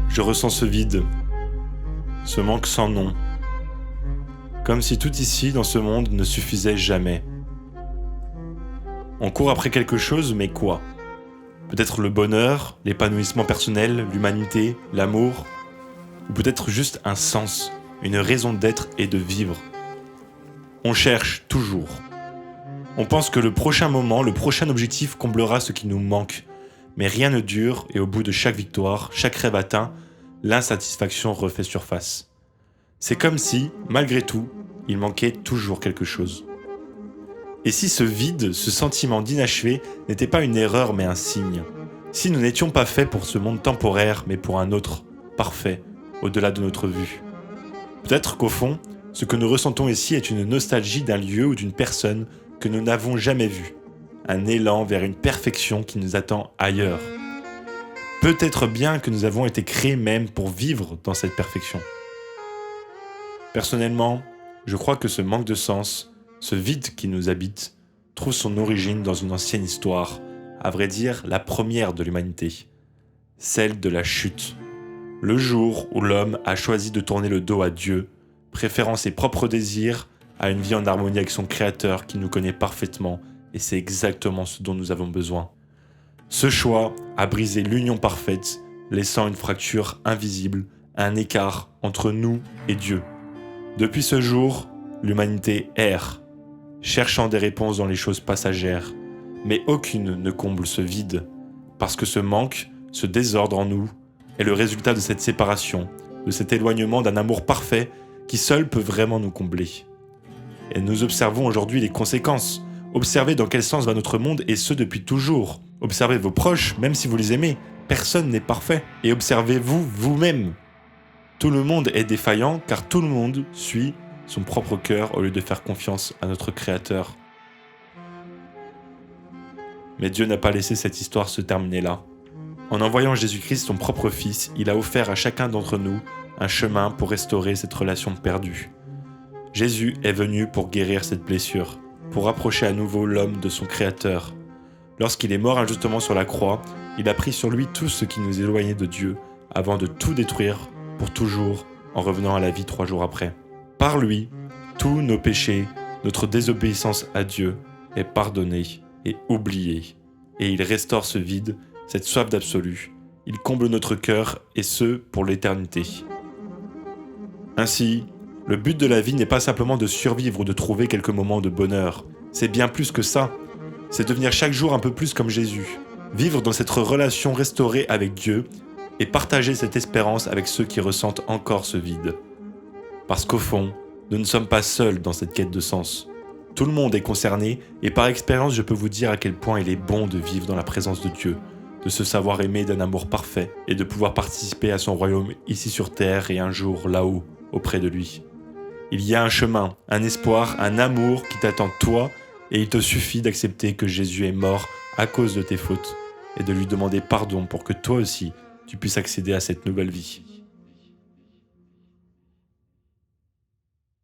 Je ressens ce vide, ce manque sans nom, comme si tout ici, dans ce monde, ne suffisait jamais. On court après quelque chose, mais quoi ? Peut-être le bonheur, l'épanouissement personnel, l'humanité, l'amour, ou peut-être juste un sens, une raison d'être et de vivre. On cherche toujours. On pense que le prochain moment, le prochain objectif comblera ce qui nous manque, mais rien ne dure et au bout de chaque victoire, chaque rêve atteint, l'insatisfaction refait surface. C'est comme si, malgré tout, il manquait toujours quelque chose. Et si ce vide, ce sentiment d'inachevé n'était pas une erreur mais un signe ? Si nous n'étions pas faits pour ce monde temporaire mais pour un autre, parfait, au-delà de notre vue ? Peut-être qu'au fond, ce que nous ressentons ici est une nostalgie d'un lieu ou d'une personne que nous n'avons jamais vue. Un élan vers une perfection qui nous attend ailleurs. Peut-être bien que nous avons été créés même pour vivre dans cette perfection. Personnellement, je crois que ce manque de sens, ce vide qui nous habite, trouve son origine dans une ancienne histoire, à vrai dire la première de l'humanité, celle de la chute. Le jour où l'homme a choisi de tourner le dos à Dieu, préférant ses propres désirs à une vie en harmonie avec son Créateur qui nous connaît parfaitement, et c'est exactement ce dont nous avons besoin. Ce choix a brisé l'union parfaite, laissant une fracture invisible, un écart entre nous et Dieu. Depuis ce jour, l'humanité erre, cherchant des réponses dans les choses passagères, mais aucune ne comble ce vide, parce que ce manque, ce désordre en nous, est le résultat de cette séparation, de cet éloignement d'un amour parfait qui seul peut vraiment nous combler. Et nous observons aujourd'hui les conséquences. Observez dans quel sens va notre monde, et ce depuis toujours. Observez vos proches, même si vous les aimez. Personne n'est parfait. Et observez-vous vous-même. Tout le monde est défaillant, car tout le monde suit son propre cœur au lieu de faire confiance à notre Créateur. Mais Dieu n'a pas laissé cette histoire se terminer là. En envoyant Jésus-Christ, son propre Fils, il a offert à chacun d'entre nous un chemin pour restaurer cette relation perdue. Jésus est venu pour guérir cette blessure, pour rapprocher à nouveau l'homme de son Créateur. Lorsqu'il est mort injustement sur la croix, il a pris sur lui tout ce qui nous éloignait de Dieu, avant de tout détruire pour toujours, en revenant à la vie 3 jours après. Par lui, tous nos péchés, notre désobéissance à Dieu est pardonnée et oubliée. Et il restaure ce vide, cette soif d'absolu. Il comble notre cœur, et ce, pour l'éternité. Ainsi, le but de la vie n'est pas simplement de survivre ou de trouver quelques moments de bonheur. C'est bien plus que ça. C'est devenir chaque jour un peu plus comme Jésus. Vivre dans cette relation restaurée avec Dieu et partager cette espérance avec ceux qui ressentent encore ce vide. Parce qu'au fond, nous ne sommes pas seuls dans cette quête de sens. Tout le monde est concerné, et par expérience, je peux vous dire à quel point il est bon de vivre dans la présence de Dieu, de se savoir aimer d'un amour parfait et de pouvoir participer à son royaume ici sur terre et un jour là-haut, auprès de lui. Il y a un chemin, un espoir, un amour qui t'attend toi, et il te suffit d'accepter que Jésus est mort à cause de tes fautes et de lui demander pardon pour que toi aussi tu puisses accéder à cette nouvelle vie.